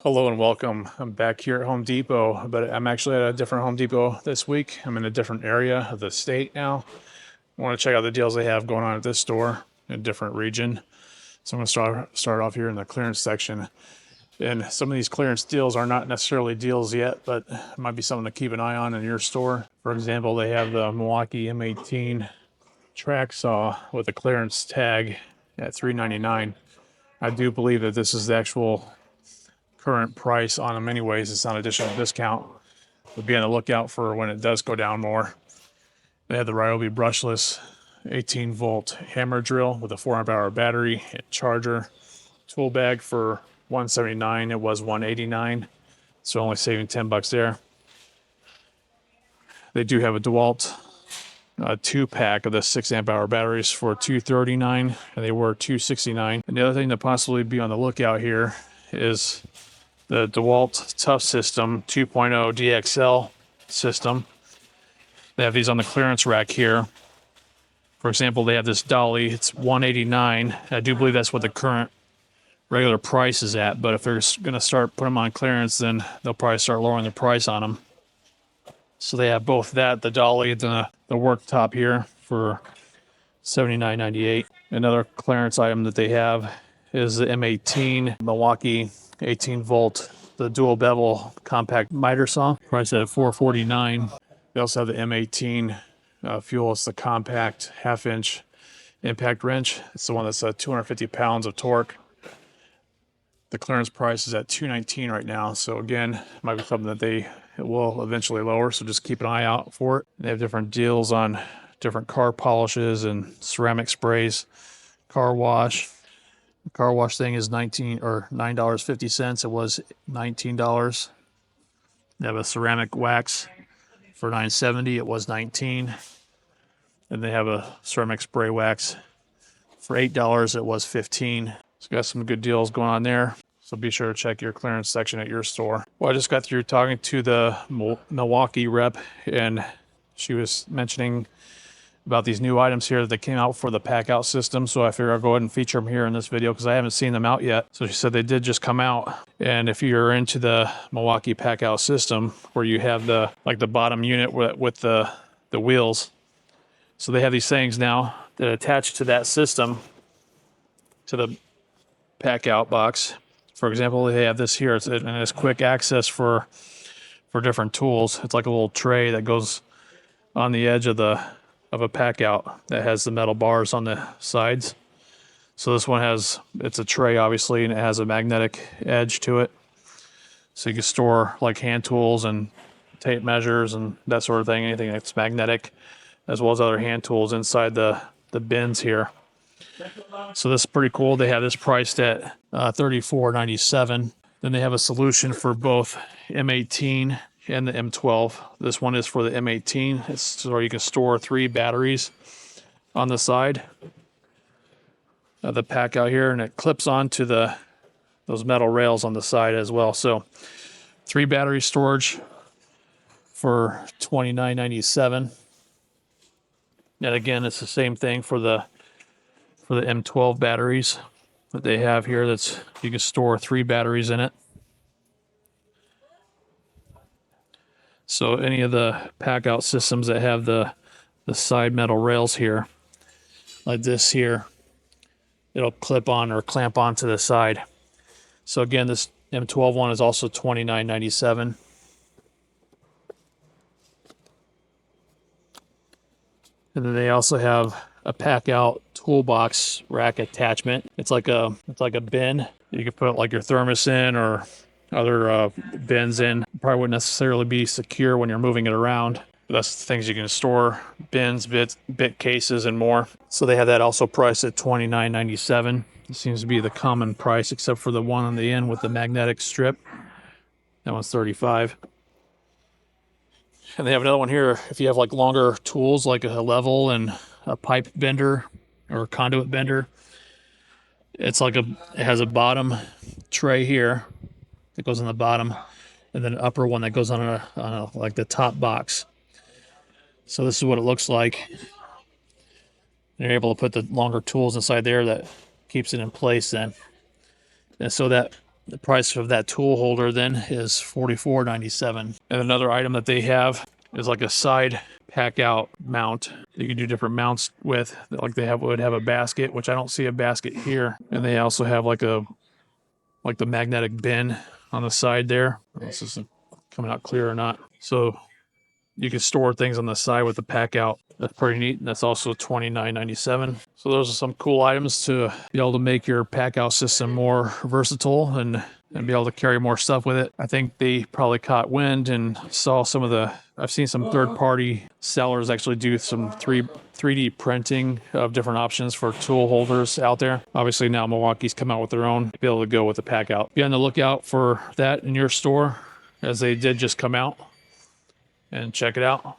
Hello and welcome. I'm back here at Home Depot, but I'm actually at a different Home Depot this week. I'm in a different area of the state now. I want to check out the deals they have going on at this store in a different region. So I'm going to start off here in the clearance section. And some of these clearance deals are not necessarily deals yet, but it might be something to keep an eye on in your store. For example, they have the Milwaukee M18 track saw with a clearance tag at $3.99. I do believe that this is the actual current price on them anyways. It's not additional discount, but be on the lookout for when it does go down more. They have the Ryobi brushless 18 volt hammer drill with a 4 amp hour battery and charger. Tool bag for $179. It was $189, so only saving $10 there. They do have a DeWalt 2-pack of the 6 amp hour batteries for $239, and they were $269. And the other thing to possibly be on the lookout here is the DeWalt Tough System 2.0 DXL system. They have these on the clearance rack here. For example, they have this dolly. It's $189. I do believe that's what the current regular price is at, but if they're going to start putting them on clearance, then they'll probably start lowering the price on them. So they have both that, the dolly, and the worktop here for $79.98. Another clearance item that they have is the M18 Milwaukee 18 volt, the dual bevel compact miter saw, priced at $449. They also have the M18 fuel. It's the compact 1/2 inch impact wrench. It's the one that's 250 pounds of torque. The clearance price is at $219 right now. So again, might be something that they will eventually lower. So just keep an eye out for it. They have different deals on different car polishes and ceramic sprays, car wash. The car wash thing is $9.50. It was $19. They have a ceramic wax for $9.70. It was $19. And they have a ceramic spray wax for $8. It was $15. So got some good deals going on there. So be sure to check your clearance section at your store. Well, I just got through talking to the Milwaukee rep, and she was mentioning about these new items here that came out for the Packout system. So I figured I'll go ahead and feature them here in this video because I haven't seen them out yet. So she said they did just come out. And if you're into the Milwaukee Packout system, where you have the bottom unit with the wheels, so they have these things now that attach to that system, to the Packout box. For example, they have this here, and it's quick access for different tools. It's like a little tray that goes on the edge of a Packout that has the metal bars on the sides. So this one it's a tray obviously, and it has a magnetic edge to it. So you can store like hand tools and tape measures and that sort of thing, anything that's magnetic, as well as other hand tools inside the bins here. So this is pretty cool. They have this priced at $34.97. Then they have a solution for both M18 and the M12. This one is for the M18. It's so you can store 3 batteries on the side of the Packout here, and it clips onto those metal rails on the side as well. So 3 battery storage for $29.97. And again, it's the same thing for the M12 batteries that they have here. That's you can store 3 batteries in it. So any of the Packout systems that have the side metal rails here, like this here, it'll clip on or clamp onto the side. So again, this M12 one is also $29.97. And then they also have a Packout toolbox rack attachment. It's like a bin. You can put like your thermos in or other bins in. Probably wouldn't necessarily be secure when you're moving it around, but that's the things you can store: bins, bit cases, and more. So they have that also priced at $29.97. It seems to be the common price, except for the one on the end with the magnetic strip. That one's $35. And they have another one here if you have like longer tools, like a level and a pipe bender or a conduit bender. It has a bottom tray here that goes on the bottom, and then an upper one that goes on a like the top box. So this is what it looks like. You're able to put the longer tools inside there that keeps it in place then. And so that The price of that tool holder then is $44.97. And another item that they have is like a side pack out mount. You can do different mounts with, like they would have a basket, which I don't see a basket here. And they also have like the magnetic bin on the side there. This isn't coming out clear or not. So you can store things on the side with the pack out. That's pretty neat. And that's also $29.97. So those are some cool items to be able to make your pack out system more versatile and be able to carry more stuff with it. I think they probably caught wind and saw some of the, I've seen some third-party sellers actually do some 3D printing of different options for tool holders out there. Obviously now Milwaukee's come out with their own to be able to go with the pack out. Be on the lookout for that in your store, as they did just come out, and check it out.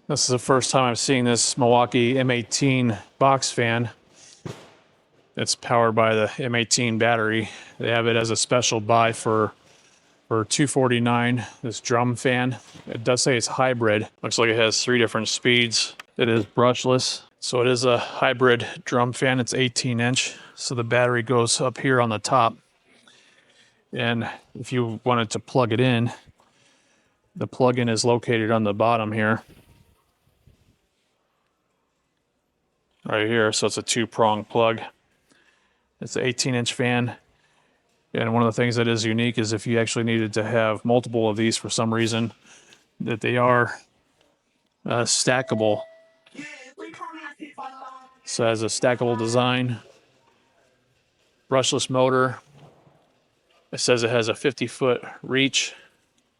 This is the first time I'm seeing this Milwaukee M18 box fan. It's powered by the M18 battery. They have it as a special buy for $249, this drum fan. It does say it's hybrid. Looks like it has 3 different speeds. It is brushless. So it is a hybrid drum fan. It's 18-inch. So the battery goes up here on the top. And if you wanted to plug it in, the plug-in is located on the bottom here. Right here. So it's a 2-prong plug. It's an 18-inch fan. And one of the things that is unique is if you actually needed to have multiple of these for some reason, that they are stackable. So it has a stackable design, brushless motor. It says it has a 50-foot reach,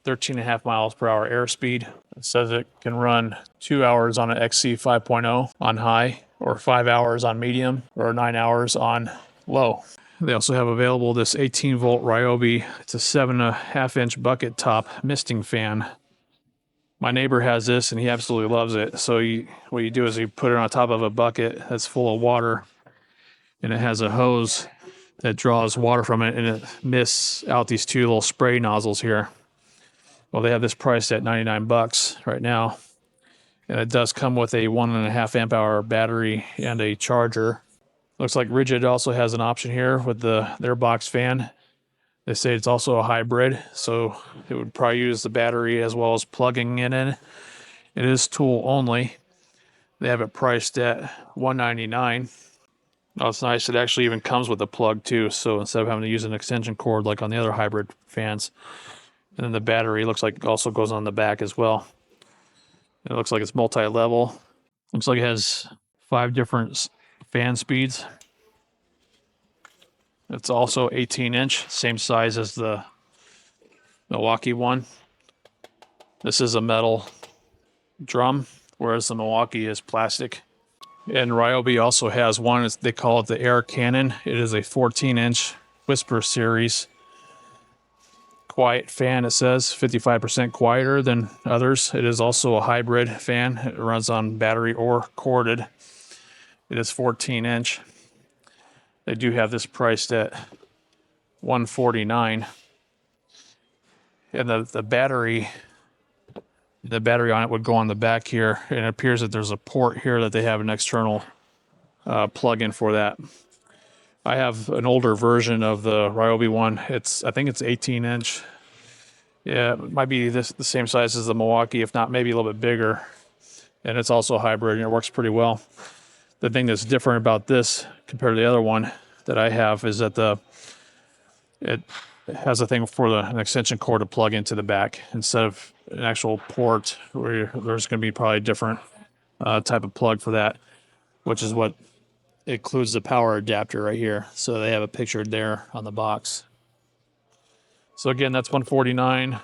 13.5 miles per hour airspeed. It says it can run 2 hours on an XC 5.0 on high, or 5 hours on medium, or 9 hours on low. They also have available this 18-volt Ryobi. It's a 7.5-inch bucket top misting fan. My neighbor has this, and he absolutely loves it. So what you do is you put it on top of a bucket that's full of water, and it has a hose that draws water from it, and it mists out these 2 little spray nozzles here. Well, they have this priced at $99 right now, and it does come with a 1.5 amp hour battery and a charger. Looks like Ridgid also has an option here with their box fan. They say it's also a hybrid, so it would probably use the battery as well as plugging it in. It is tool only. They have it priced at $199. Oh, it's nice. It actually even comes with a plug too, so instead of having to use an extension cord like on the other hybrid fans. And then the battery looks like it also goes on the back as well. It looks like it's multi-level. Looks like it has 5 different fan speeds. It's also 18-inch, same size as the Milwaukee one. This is a metal drum, whereas the Milwaukee is plastic. And Ryobi also has one, they call it the Air Cannon. It is a 14-inch Whisper series quiet fan, it says, 55% quieter than others. It is also a hybrid fan. It runs on battery or corded. It is 14-inch. They do have this priced at $149. And the battery on it would go on the back here, and it appears that there's a port here that they have an external plug-in for that. I have an older version of the Ryobi one. I think it's 18-inch. Yeah, it might be the same size as the Milwaukee, if not maybe a little bit bigger. And it's also hybrid, and it works pretty well. The thing that's different about this compared to the other one that I have is that it has a thing for an extension cord to plug into the back instead of an actual port where there's going to be probably a different type of plug for that, which is what includes the power adapter right here. So they have it pictured there on the box. So again, that's $149,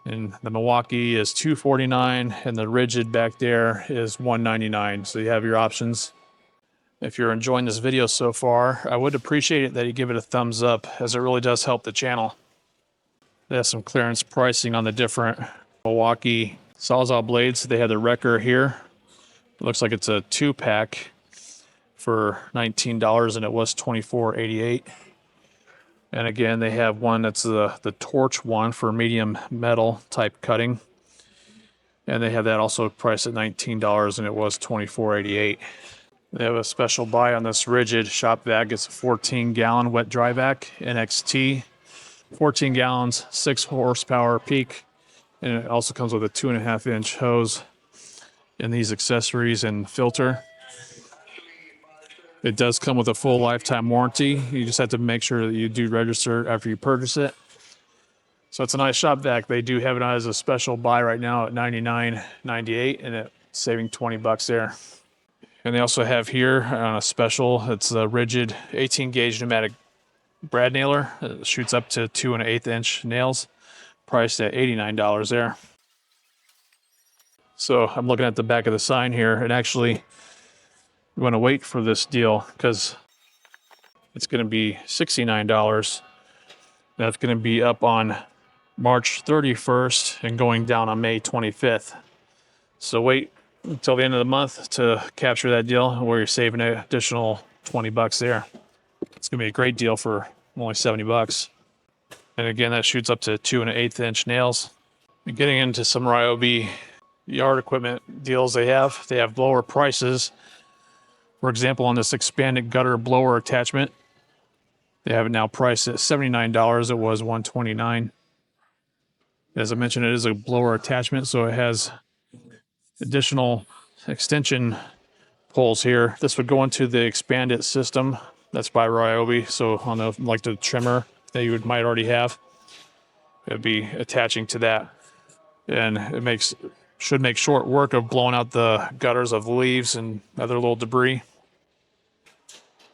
and the Milwaukee is $249, and the Ridgid back there is $199. So you have your options. If you're enjoying this video so far, I would appreciate it that you give it a thumbs up, as it really does help the channel. They have some clearance pricing on the different Milwaukee Sawzall blades. They have the Wrecker here. It looks like it's a 2-pack for $19, and it was $24.88. And again, they have one that's the torch one for medium metal type cutting. And they have that also priced at $19, and it was $24.88. They have a special buy on this Ridgid shop vac. It's a 14-gallon wet dry vac, NXT, 14 gallons, 6 horsepower peak, and it also comes with a 2.5-inch hose and these accessories and filter. It does come with a full lifetime warranty. You just have to make sure that you do register after you purchase it. So it's a nice shop vac. They do have it as a special buy right now at $99.98, and it's saving $20 there. And they also have here on a special, it's a Ridgid 18-gauge pneumatic brad nailer. It shoots up to 2 1/8-inch nails, priced at $89 there. So I'm looking at the back of the sign here, and actually you want to wait for this deal because it's going to be $69. That's going to be up on March 31st and going down on May 25th. So wait until the end of the month to capture that deal where you're saving an additional $20 there. It's going to be a great deal for only $70. And again, that shoots up to 2 1/8-inch nails. And getting into some Ryobi yard equipment deals they have lower prices. For example, on this expanded gutter blower attachment, they have it now priced at $79. It was $129. As I mentioned, it is a blower attachment, so it has additional extension poles here. This would go into the expanded system that's by Ryobi. So on the trimmer that you might already have, it'd be attaching to that, and it should make short work of blowing out the gutters of leaves and other little debris.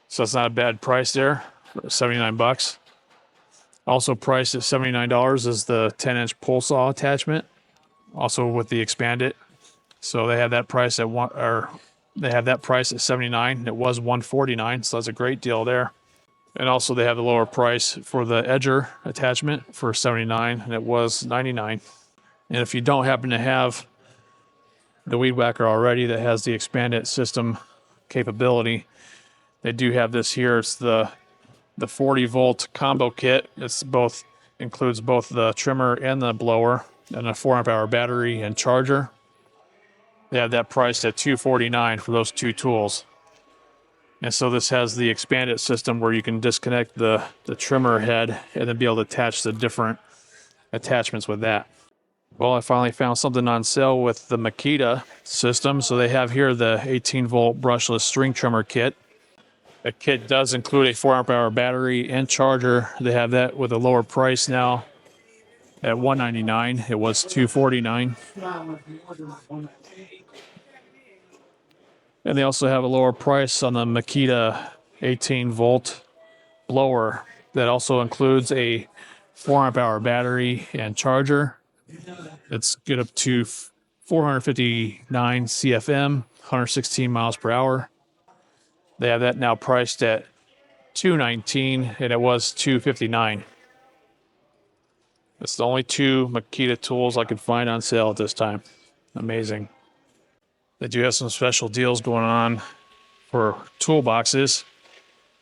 So it's not a bad price there, $79. Also priced at $79 is the 10-inch pole saw attachment, also with the expanded. So they have that price at $79. It was $149, so that's a great deal there. And also they have the lower price for the edger attachment for $79, and it was $99. And if you don't happen to have the weed whacker already that has the expanded system capability, they do have this here. It's the 40-volt combo kit. Includes both the trimmer and the blower, and a 4-amp-hour battery and charger. They have that priced at $249 for those two tools. And so this has the expanded system where you can disconnect the trimmer head and then be able to attach the different attachments with that. Well, I finally found something on sale with the Makita system. So they have here the 18-volt brushless string trimmer kit. The kit does include a 4-amp-hour battery and charger. They have that with a lower price now at $199. It was $249. And they also have a lower price on the Makita 18-volt blower that also includes a 4-amp-hour battery and charger. It's good up to 459 CFM, 116 miles per hour. They have that now priced at $219, and it was $259. That's the only two Makita tools I could find on sale at this time. Amazing. They do have some special deals going on for toolboxes.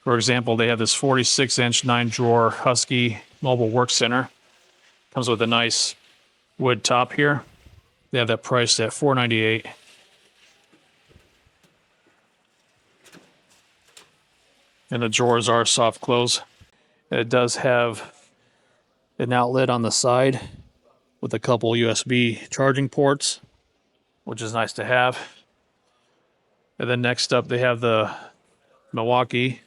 For example, they have this 46-inch 9-drawer Husky mobile work center. Comes with a nice wood top here. They have that priced at $498. And the drawers are soft close. It does have an outlet on the side with a couple USB charging ports, which is nice to have. And then next up, they have the Milwaukee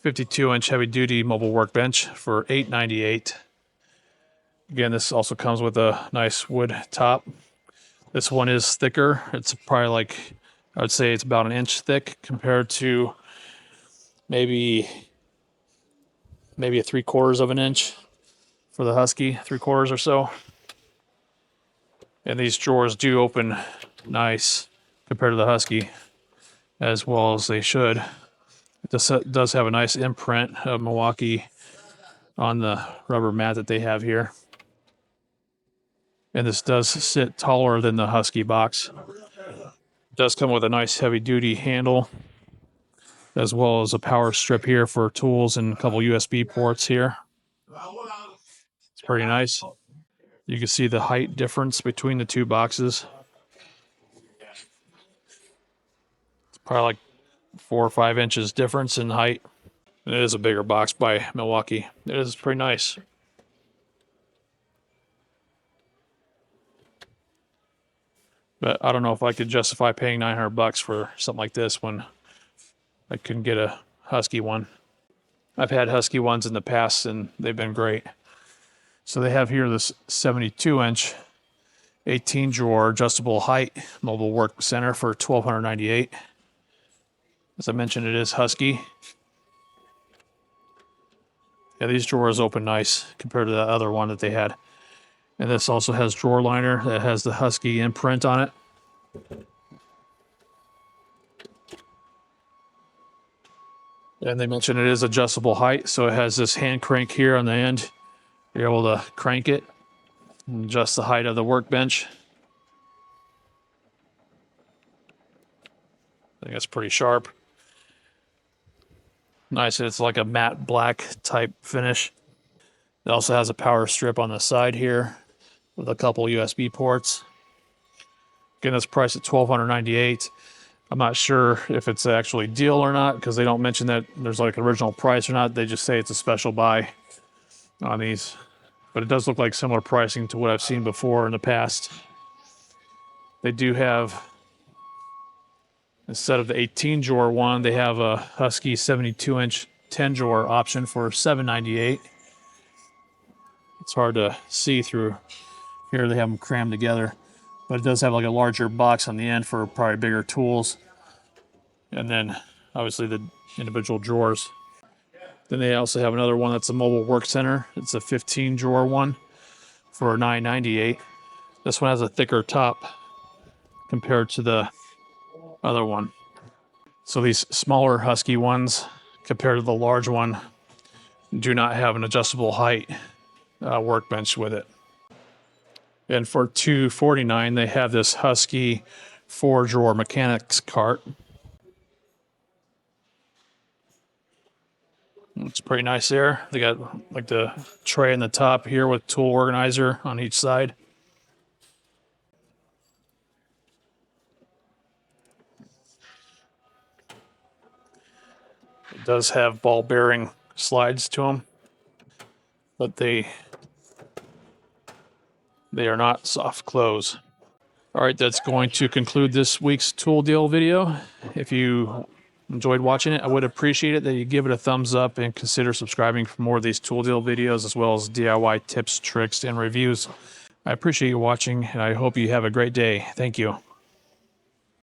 52-inch heavy-duty mobile workbench for $898. Again, this also comes with a nice wood top. This one is thicker. It's probably I would say it's about an inch thick compared to maybe a 3/4 of an inch for the Husky, 3/4 or so. And these drawers do open nice compared to the Husky, as well as they should. It does have a nice imprint of Milwaukee on the rubber mat that they have here. And this does sit taller than the Husky box. It does come with a nice heavy-duty handle, as well as a power strip here for tools and a couple USB ports here. It's pretty nice. You can see the height difference between the two boxes. It's probably 4 or 5 inches difference in height. It is a bigger box by Milwaukee. It is pretty nice. But I don't know if I could justify paying $900 for something like this when I couldn't get a Husky one. I've had Husky ones in the past and they've been great. So they have here this 72-inch 18 drawer adjustable height mobile work center for $1,298. As I mentioned, it is Husky. Yeah, these drawers open nice compared to the other one that they had. And this also has drawer liner that has the Husky imprint on it. And they mentioned it is adjustable height, so it has this hand crank here on the end. You're able to crank it and adjust the height of the workbench. I think that's pretty sharp. Nice, it's like a matte black type finish. It also has a power strip on the side here with a couple USB ports. Again, it's priced at $1,298. I'm not sure if it's actually a deal or not because they don't mention that there's like an original price or not. They just say it's a special buy on these. But it does look like similar pricing to what I've seen before in the past. They do have, instead of the 18 drawer one, they have a Husky 72-inch 10 drawer option for $798. It's hard to see through here. They have them crammed together, but it does have like a larger box on the end for probably bigger tools. And then obviously the individual drawers. Then they also have another one that's a mobile work center. It's a 15 drawer one for $998. This one has a thicker top compared to the other one. So these smaller Husky ones compared to the large one do not have an adjustable height workbench with it. And for $249, they have this Husky 4-drawer mechanics cart. It's pretty nice there. They got like the tray in the top here with tool organizer on each side. It does have ball bearing slides to them, but they are not soft close. All right, that's going to conclude this week's tool deal video. If you enjoyed watching it, I would appreciate it that you give it a thumbs up and consider subscribing for more of these tool deal videos as well as DIY tips, tricks, and reviews. I appreciate you watching, and I hope you have a great day. Thank you.